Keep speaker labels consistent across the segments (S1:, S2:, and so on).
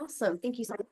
S1: Awesome. Thank you so much.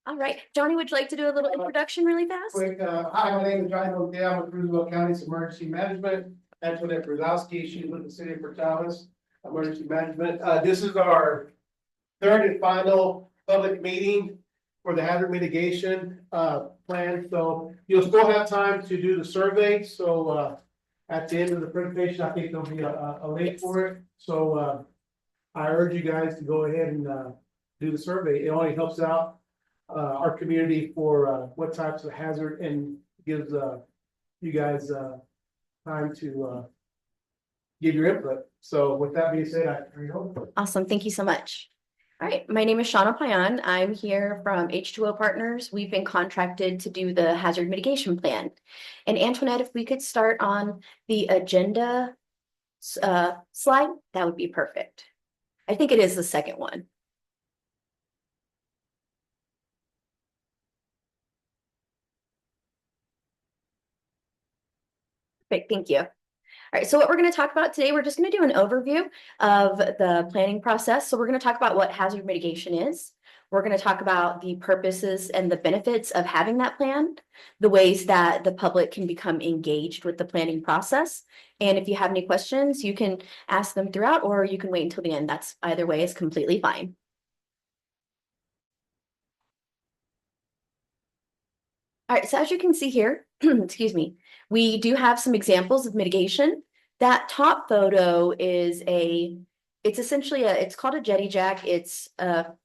S1: All right, Johnny, would you like to do a little introduction really fast?
S2: Quick, hi, my name is Johnny O'Dell. I'm with Roosevelt County's Emergency Management. Antoinette Brzezowski, she's with the city of Portales Emergency Management. This is our third and final public meeting for the hazard mitigation plan. So you'll still have time to do the survey. So at the end of the presentation, I think there'll be a link for it. So I urge you guys to go ahead and do the survey. It only helps out our community for what types of hazard and gives you guys time to give your input. So with that being said, I turn it over.
S1: Awesome. Thank you so much. All right, my name is Shauna Payan. I'm here from H2O Partners. We've been contracted to do the hazard mitigation plan. And Antoinette, if we could start on the agenda slide, that would be perfect. I think it is the second one. Perfect, thank you. All right, so what we're going to talk about today, we're just going to do an overview of the planning process. So we're going to talk about what hazard mitigation is. We're going to talk about the purposes and the benefits of having that plan, the ways that the public can become engaged with the planning process. And if you have any questions, you can ask them throughout, or you can wait until the end. That's either way is completely fine. All right, so as you can see here, excuse me, we do have some examples of mitigation. That top photo is it's essentially it's called a jetty jack. It's a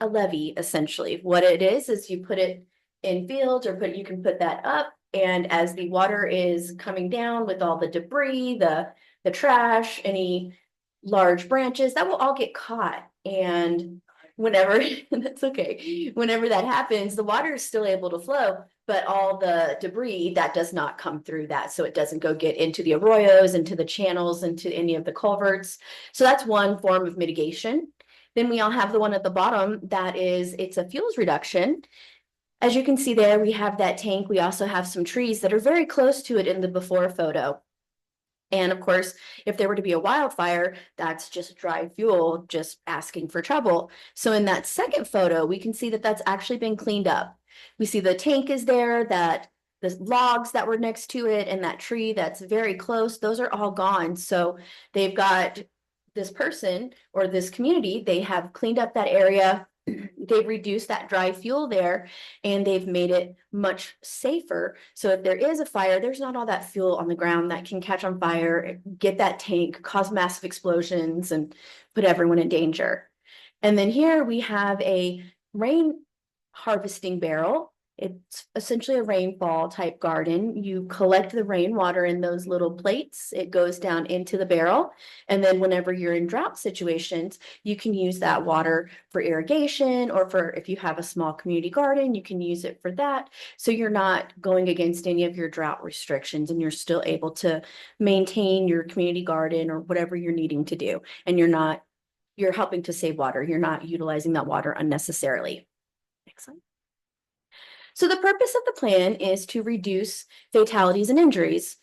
S1: levee, essentially. What it is you put it in fields, or you can put that up, and as the water is coming down with all the debris, the trash, any large branches, that will all get caught. And whenever that's okay, whenever that happens, the water is still able to flow, but all the debris that does not come through that, so it doesn't go get into the arroyos, into the channels, into any of the culverts. So that's one form of mitigation. Then we all have the one at the bottom that is, it's a fuels reduction. As you can see there, we have that tank. We also have some trees that are very close to it in the before photo. And of course, if there were to be a wildfire, that's just dry fuel, just asking for trouble. So in that second photo, we can see that that's actually been cleaned up. We see the tank is there, that the logs that were next to it, and that tree that's very close, those are all gone. So they've got this person or this community, they have cleaned up that area. They've reduced that dry fuel there, and they've made it much safer. So if there is a fire, there's not all that fuel on the ground that can catch on fire, get that tank, cause massive explosions, and put everyone in danger. And then here we have a rain harvesting barrel. It's essentially a rainfall type garden. You collect the rainwater in those little plates. It goes down into the barrel. And then whenever you're in drought situations, you can use that water for irrigation, or for if you have a small community garden, you can use it for that. So you're not going against any of your drought restrictions, and you're still able to maintain your community garden or whatever you're needing to do. And you're helping to save water. You're not utilizing that water unnecessarily. Excellent. So the purpose of the plan is to reduce fatalities and injuries.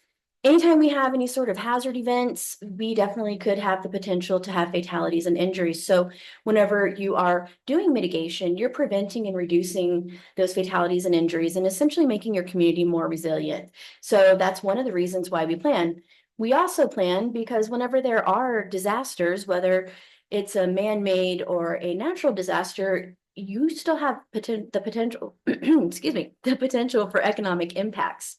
S1: Anytime we have any sort of hazard events, we definitely could have the potential to have fatalities and injuries. So whenever you are doing mitigation, you're preventing and reducing those fatalities and injuries, and essentially making your community more resilient. So that's one of the reasons why we plan. We also plan because whenever there are disasters, whether it's a man-made or a natural disaster, you still have the potential, excuse me, the potential for economic impacts.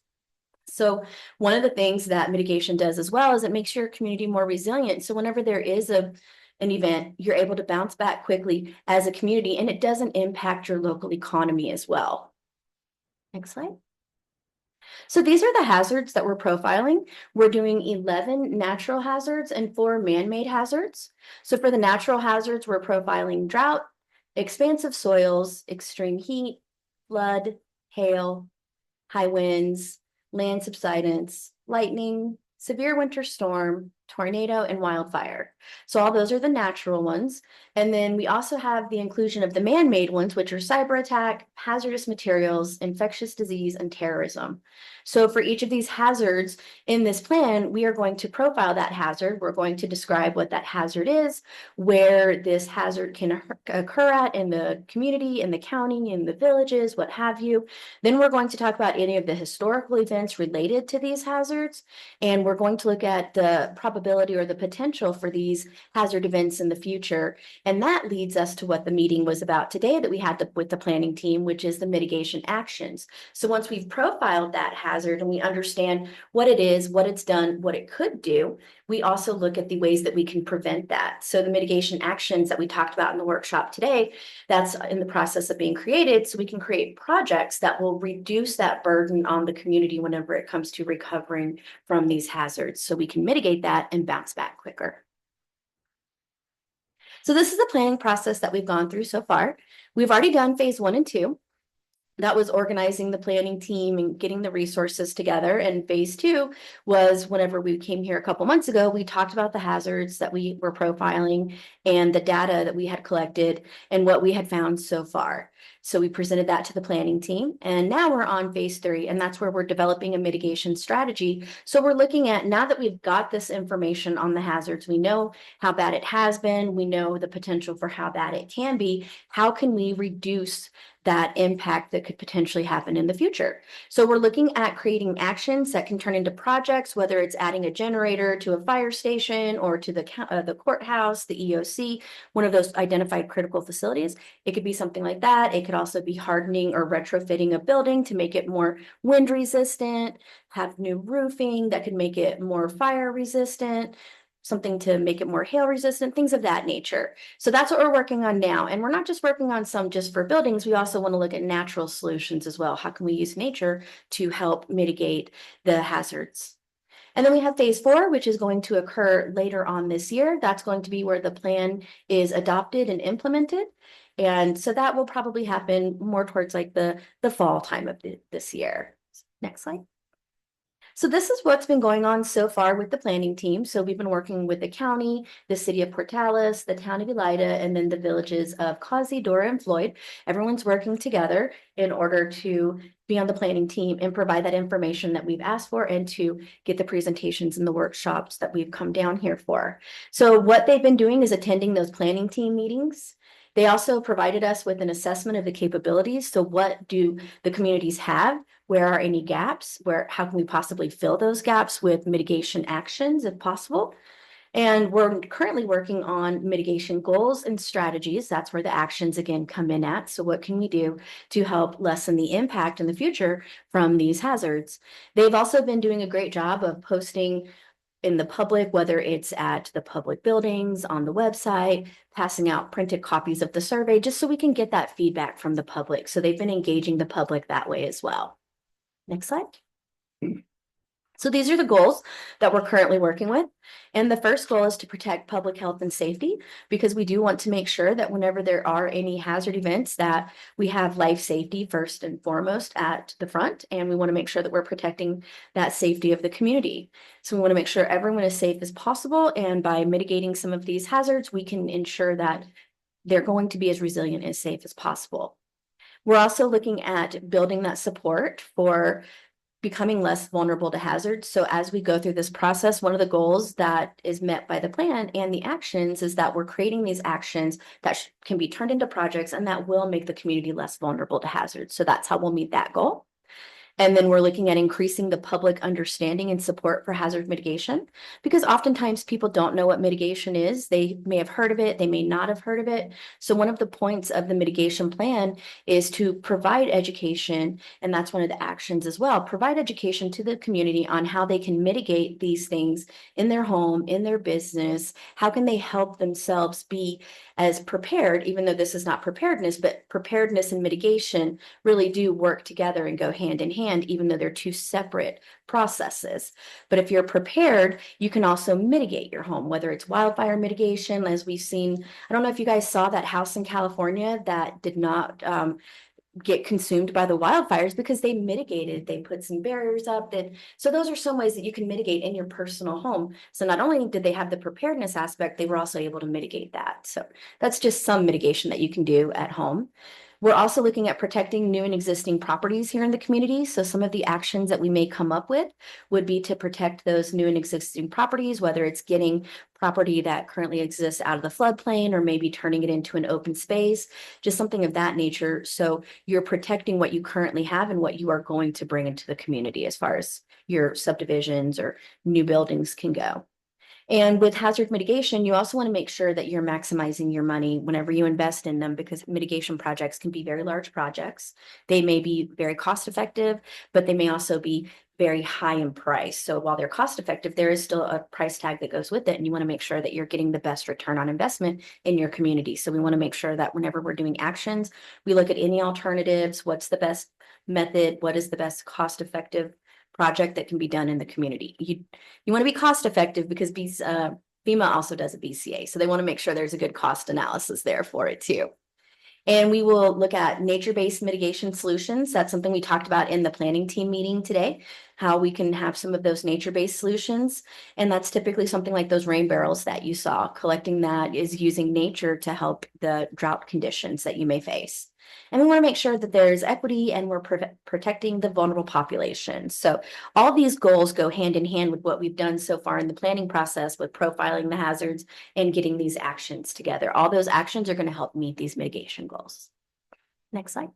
S1: So one of the things that mitigation does as well is it makes your community more resilient. So whenever there is an event, you're able to bounce back quickly as a community, and it doesn't impact your local economy as well. Next slide. So these are the hazards that we're profiling. We're doing 11 natural hazards and 4 man-made hazards. So for the natural hazards, we're profiling drought, expansive soils, extreme heat, flood, hail, high winds, land subsidence, lightning, severe winter storm, tornado, and wildfire. So all those are the natural ones. And then we also have the inclusion of the man-made ones, which are cyber attack, hazardous materials, infectious disease, and terrorism. So for each of these hazards in this plan, we are going to profile that hazard. We're going to describe what that hazard is, where this hazard can occur at in the community, in the county, in the villages, what have you. Then we're going to talk about any of the historical events related to these hazards. And we're going to look at the probability or the potential for these hazard events in the future. And that leads us to what the meeting was about today that we had with the planning team, which is the mitigation actions. So once we've profiled that hazard and we understand what it is, what it's done, what it could do, we also look at the ways that we can prevent that. So the mitigation actions that we talked about in the workshop today, that's in the process of being created. So we can create projects that will reduce that burden on the community whenever it comes to recovering from these hazards. So we can mitigate that and bounce back quicker. So this is the planning process that we've gone through so far. We've already done phase 1 and 2. That was organizing the planning team and getting the resources together. And phase 2 was whenever we came here a couple months ago, we talked about the hazards that we were profiling and the data that we had collected and what we had found so far. So we presented that to the planning team. And now we're on phase 3, and that's where we're developing a mitigation strategy. So we're looking at, now that we've got this information on the hazards, we know how bad it has been, we know the potential for how bad it can be, how can we reduce that impact that could potentially happen in the future. So we're looking at creating actions that can turn into projects, whether it's adding a generator to a fire station or to the courthouse, the EOC, one of those identified critical facilities. It could be something like that. It could also be hardening or retrofitting a building to make it more wind resistant, have new roofing that could make it more fire resistant, something to make it more hail resistant, things of that nature. So that's what we're working on now. And we're not just working on some just for buildings. We also want to look at natural solutions as well. How can we use nature to help mitigate the hazards? And then we have phase 4, which is going to occur later on this year. That's going to be where the plan is adopted and implemented. And so that will probably happen more towards like the fall time of this year. Next slide. So this is what's been going on so far with the planning team. So we've been working with the county, the city of Portales, the town of Elida, and then the villages of Causey, Dora, and Floyd. Everyone's working together in order to be on the planning team and provide that information that we've asked for and to get the presentations and the workshops that we've come down here for. So what they've been doing is attending those planning team meetings. They also provided us with an assessment of the capabilities. So what do the communities have? Where are any gaps? How can we possibly fill those gaps with mitigation actions if possible? And we're currently working on mitigation goals and strategies. That's where the actions again come in at. So what can we do to help lessen the impact in the future from these hazards? They've also been doing a great job of posting in the public, whether it's at the public buildings, on the website, passing out printed copies of the survey, just so we can get that feedback from the public. So they've been engaging the public that way as well. Next slide. So these are the goals that we're currently working with. And the first goal is to protect public health and safety, because we do want to make sure that whenever there are any hazard events that we have life safety first and foremost at the front. And we want to make sure that we're protecting that safety of the community. So we want to make sure everyone is safe as possible. And by mitigating some of these hazards, we can ensure that they're going to be as resilient and safe as possible. We're also looking at building that support for becoming less vulnerable to hazards. So as we go through this process, one of the goals that is met by the plan and the actions is that we're creating these actions that can be turned into projects and that will make the community less vulnerable to hazards. So that's how we'll meet that goal. And then we're looking at increasing the public understanding and support for hazard mitigation, because oftentimes people don't know what mitigation is. They may have heard of it, they may not have heard of it. So one of the points of the mitigation plan is to provide education, and that's one of the actions as well, provide education to the community on how they can mitigate these things in their home, in their business. How can they help themselves be as prepared, even though this is not preparedness, but preparedness and mitigation really do work together and go hand in hand, even though they're two separate processes. But if you're prepared, you can also mitigate your home, whether it's wildfire mitigation, as we've seen. I don't know if you guys saw that house in California that did not get consumed by the wildfires because they mitigated, they put some barriers up that, so those are some ways that you can mitigate in your personal home. So not only did they have the preparedness aspect, they were also able to mitigate that. So that's just some mitigation that you can do at home. We're also looking at protecting new and existing properties here in the community. So some of the actions that we may come up with would be to protect those new and existing properties, whether it's getting property that currently exists out of the floodplain or maybe turning it into an open space, just something of that nature. So you're protecting what you currently have and what you are going to bring into the community as far as your subdivisions or new buildings can go. And with hazard mitigation, you also want to make sure that you're maximizing your money whenever you invest in them, because mitigation projects can be very large projects. They may be very cost effective, but they may also be very high in price. So while they're cost effective, there is still a price tag that goes with it. And you want to make sure that you're getting the best return on investment in your community. So we want to make sure that whenever we're doing actions, we look at any alternatives, what's the best method, what is the best cost effective project that can be done in the community. You want to be cost effective because FEMA also does a BCA. So they want to make sure there's a good cost analysis there for it too. And we will look at nature-based mitigation solutions. That's something we talked about in the planning team meeting today, how we can have some of those nature-based solutions. And that's typically something like those rain barrels that you saw. Collecting that is using nature to help the drought conditions that you may face. And we want to make sure that there's equity and we're protecting the vulnerable population. So all these goals go hand in hand with what we've done so far in the planning process with profiling the hazards and getting these actions together. All those actions are going to help meet these mitigation goals. Next slide.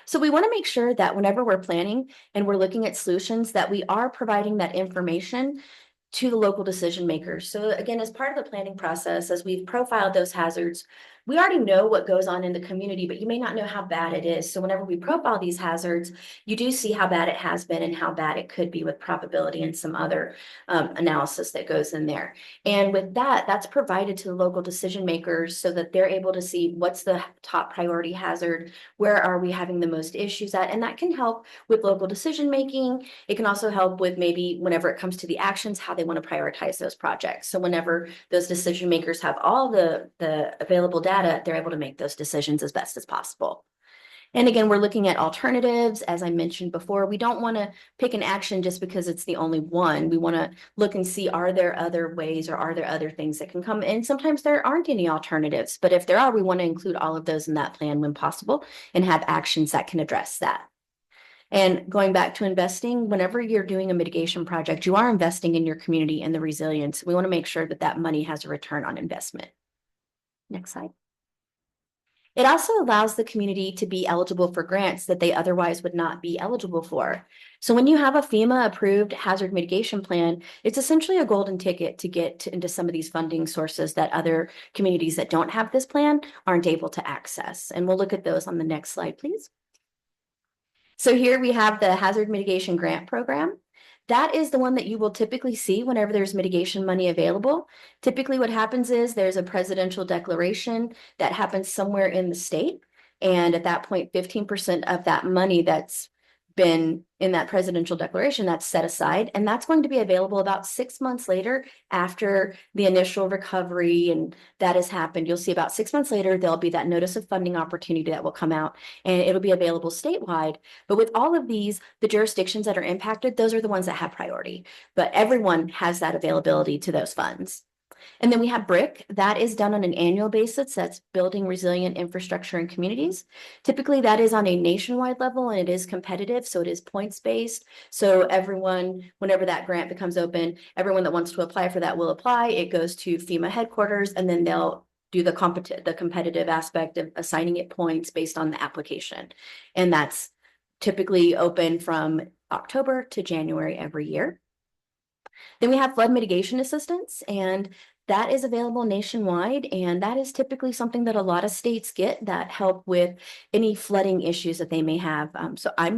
S1: So we want to make sure that whenever we're planning and we're looking at solutions, that we are providing that information to the local decision makers. So again, as part of the planning process, as we've profiled those hazards, we already know what goes on in the community, but you may not know how bad it is. So whenever we profile these hazards, you do see how bad it has been and how bad it could be with probability and some other analysis that goes in there. And with that, that's provided to the local decision makers so that they're able to see what's the top priority hazard, where are we having the most issues at, and that can help with local decision making. It can also help with maybe whenever it comes to the actions, how they want to prioritize those projects. So whenever those decision makers have all the available data, they're able to make those decisions as best as possible. And again, we're looking at alternatives. As I mentioned before, we don't want to pick an action just because it's the only one. We want to look and see, are there other ways or are there other things that can come in? Sometimes there aren't any alternatives, but if there are, we want to include all of those in that plan when possible and have actions that can address that. And going back to investing, whenever you're doing a mitigation project, you are investing in your community and the resilience. We want to make sure that that money has a return on investment. Next slide. It also allows the community to be eligible for grants that they otherwise would not be eligible for. So when you have a FEMA approved hazard mitigation plan, it's essentially a golden ticket to get into some of these funding sources that other communities that don't have this plan aren't able to access. And we'll look at those on the next slide, please. So here we have the Hazard Mitigation Grant Program. That is the one that you will typically see whenever there's mitigation money available. Typically what happens is there's a presidential declaration that happens somewhere in the state. And at that point, 15% of that money that's been in that presidential declaration, that's set aside. And that's going to be available about 6 months later after the initial recovery and that has happened. You'll see about 6 months later, there'll be that notice of funding opportunity that will come out and it'll be available statewide. But with all of these, the jurisdictions that are impacted, those are the ones that have priority. But everyone has that availability to those funds. And then we have BRIC. That is done on an annual basis. That's building resilient infrastructure in communities. Typically, that is on a nationwide level and it is competitive. So it is points based. So everyone, whenever that grant becomes open, everyone that wants to apply for that will apply. It goes to FEMA headquarters and then they'll do the competitive aspect of assigning it points based on the application. And that's typically open from October to January every year. Then we have flood mitigation assistance, and that is available nationwide. And that is typically something that a lot of states get that help with any flooding issues that they may have. So I'm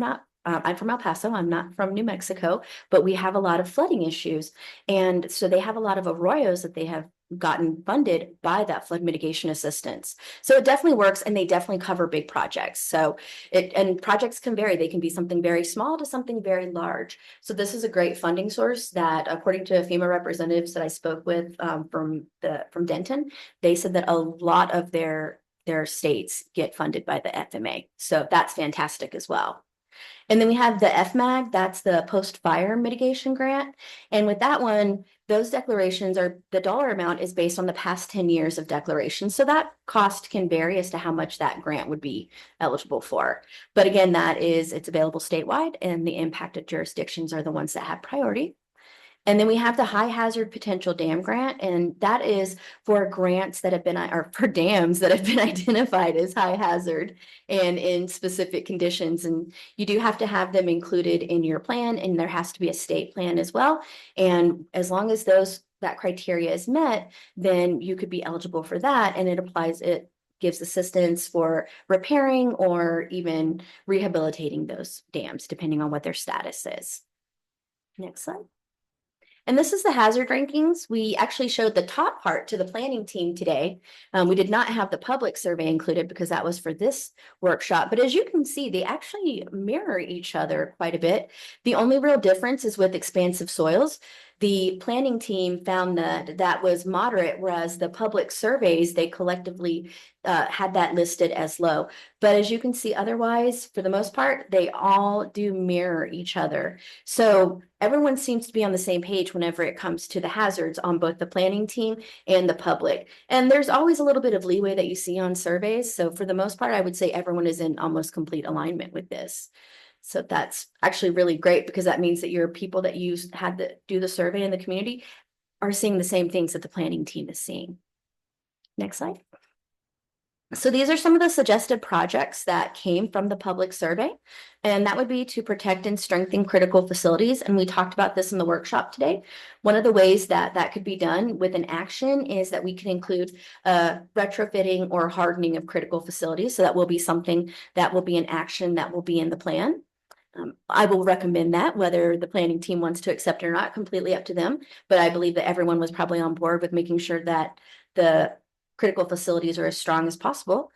S1: from El Paso. I'm not from New Mexico, but we have a lot of flooding issues. And so they have a lot of arroyos that they have gotten funded by that flood mitigation assistance. So it definitely works and they definitely cover big projects. So and projects can vary. They can be something very small to something very large. So this is a great funding source that, according to FEMA representatives that I spoke with from Denton, they said that a lot of their their states get funded by the FMA. So that's fantastic as well. And then we have the FMAG, that's the post-fire mitigation grant. And with that one, those declarations are, the dollar amount is based on the past 10 years of declarations. So that cost can vary as to how much that grant would be eligible for. But again, it's available statewide, and the impacted jurisdictions are the ones that have priority. And then we have the high hazard potential dam grant, and that is for grants that have been, or for dams that have been identified as high hazard and in specific conditions. And you do have to have them included in your plan, and there has to be a state plan as well. And as long as that criteria is met, then you could be eligible for that. And it gives assistance for repairing or even rehabilitating those dams, depending on what their status is. Next slide. And this is the hazard rankings. We actually showed the top part to the planning team today. We did not have the public survey included because that was for this workshop. But as you can see, they actually mirror each other quite a bit. The only real difference is with expansive soils. The planning team found that that was moderate, whereas the public surveys, they collectively had that listed as low. But as you can see, otherwise, for the most part, they all do mirror each other. So everyone seems to be on the same page whenever it comes to the hazards on both the planning team and the public. And there's always a little bit of leeway that you see on surveys. So for the most part, I would say everyone is in almost complete alignment with this. So that's actually really great, because that means that your people that you had to do the survey in the community are seeing the same things that the planning team is seeing. Next slide. So these are some of the suggested projects that came from the public survey, and that would be to protect and strengthen critical facilities. And we talked about this in the workshop today. One of the ways that that could be done with an action is that we can include retrofitting or hardening of critical facilities. So that will be something that will be an action that will be in the plan. I will recommend that, whether the planning team wants to accept it or not, completely up to them. But I believe that everyone was probably on board with making sure that the critical facilities are as strong as possible.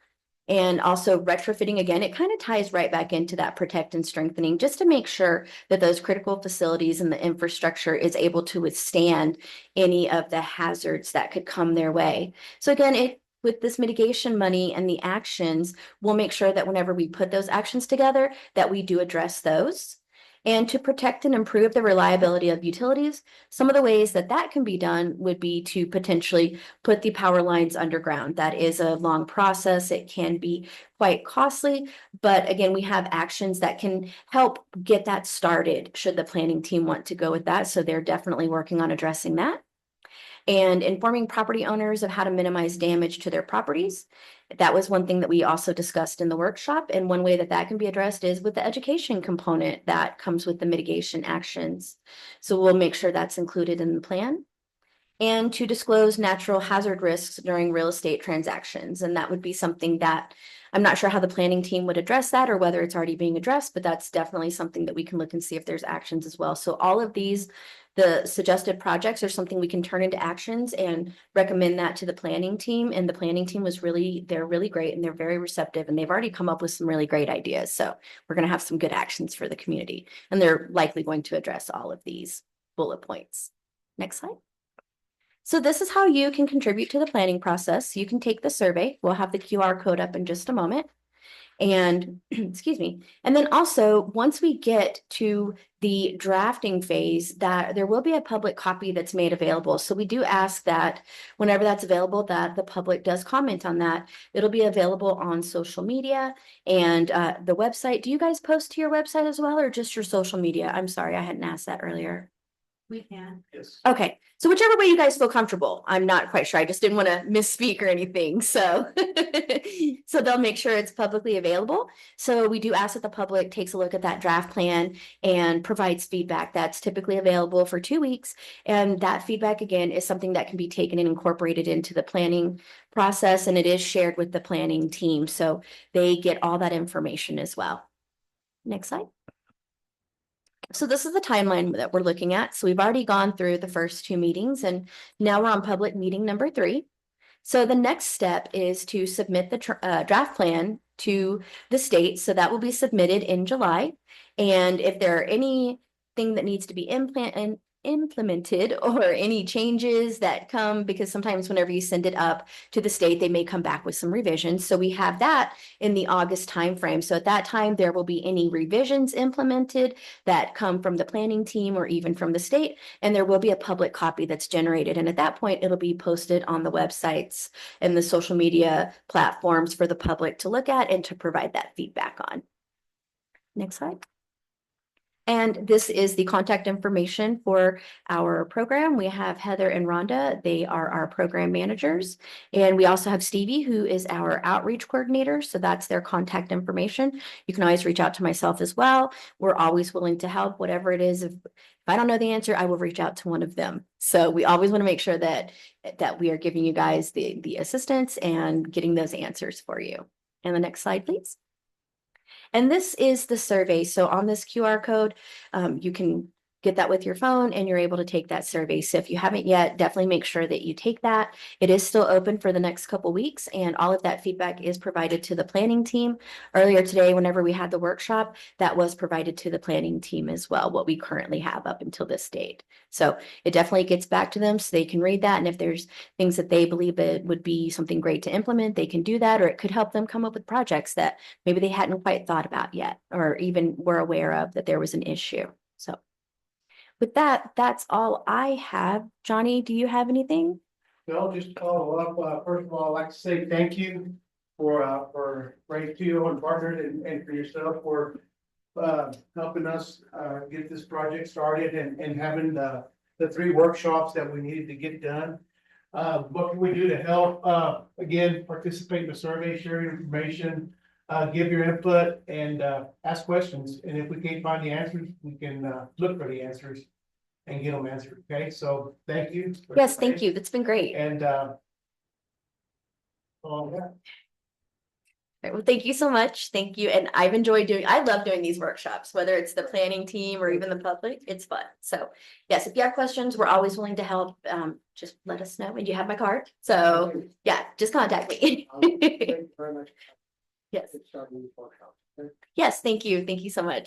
S1: And also retrofitting, again, it kind of ties right back into that protect and strengthening, just to make sure that those critical facilities and the infrastructure is able to withstand any of the hazards that could come their way. So again, with this mitigation money and the actions, we'll make sure that whenever we put those actions together, that we do address those. And to protect and improve the reliability of utilities, some of the ways that that can be done would be to potentially put the power lines underground. That is a long process. It can be quite costly, but again, we have actions that can help get that started should the planning team want to go with that. So they're definitely working on addressing that. And informing property owners of how to minimize damage to their properties. That was one thing that we also discussed in the workshop. And one way that that can be addressed is with the education component that comes with the mitigation actions. So we'll make sure that's included in the plan. And to disclose natural hazard risks during real estate transactions. And that would be something that I'm not sure how the planning team would address that, or whether it's already being addressed, but that's definitely something that we can look and see if there's actions as well. So all of these, the suggested projects, are something we can turn into actions and recommend that to the planning team. And the planning team they're really great, and they're very receptive, and they've already come up with some really great ideas. So we're going to have some good actions for the community, and they're likely going to address all of these bullet points. Next slide. So this is how you can contribute to the planning process. You can take the survey. We'll have the QR code up in just a moment. And excuse me. And then also, once we get to the drafting phase, that there will be a public copy that's made available. So we do ask that whenever that's available, that the public does comment on that. It'll be available on social media and the website. Do you guys post to your website as well, or just your social media? I'm sorry, I hadn't asked that earlier.
S3: We can.
S2: Yes.
S1: Okay, so whichever way you guys feel comfortable. I'm not quite sure. I just didn't want to misspeak or anything. So, so they'll make sure it's publicly available. So we do ask that the public takes a look at that draft plan and provides feedback. That's typically available for 2 weeks. And that feedback, again, is something that can be taken and incorporated into the planning process. And it is shared with the planning team. So they get all that information as well. Next slide. So this is the timeline that we're looking at. So we've already gone through the first 2 meetings, and now we're on public meeting number 3. So the next step is to submit the draft plan to the state. So that will be submitted in July. And if there are anything that needs to be implemented or any changes that come, because sometimes whenever you send it up to the state, they may come back with some revisions. So we have that in the August timeframe. So at that time, there will be any revisions implemented that come from the planning team or even from the state, and there will be a public copy that's generated. And at that point, it'll be posted on the websites and the social media platforms for the public to look at and to provide that feedback on. Next slide. And this is the contact information for our program. We have Heather and Rhonda. They are our program managers. And we also have Stevie, who is our outreach coordinator. So that's their contact information. You can always reach out to myself as well. We're always willing to help, whatever it is. If I don't know the answer, I will reach out to one of them. So we always want to make sure that we are giving you guys the assistance and getting those answers for you. And the next slide, please. And this is the survey. So on this QR code, you can get that with your phone and you're able to take that survey. So if you haven't yet, definitely make sure that you take that. It is still open for the next couple weeks, and all of that feedback is provided to the planning team. Earlier today, whenever we had the workshop, that was provided to the planning team as well, what we currently have up until this date. So it definitely gets back to them so they can read that. And if there's things that they believe it would be something great to implement, they can do that, or it could help them come up with projects that maybe they hadn't quite thought about yet, or even were aware of that there was an issue. So with that, that's all I have. Johnny, do you have anything?
S2: No, just to follow up, first of all, I'd like to say thank you for Ray Teo and partners and for yourself for helping us get this project started and having the 3 workshops that we needed to get done. What can we do to help? Again, participate in the survey, share your information, give your input, and ask questions. And if we can't find the answers, we can look for the answers and get them answered. Okay, so thank you.
S1: Yes, thank you. That's been great.
S2: And all that.
S1: Right, well, thank you so much. Thank you. And I love doing these workshops, whether it's the planning team or even the public. It's fun. So yes, if you have questions, we're always willing to help. Just let us know. And you have my card. So yeah, just contact me.
S2: Thank you very much.
S1: Yes. Yes, thank you. Thank you so much.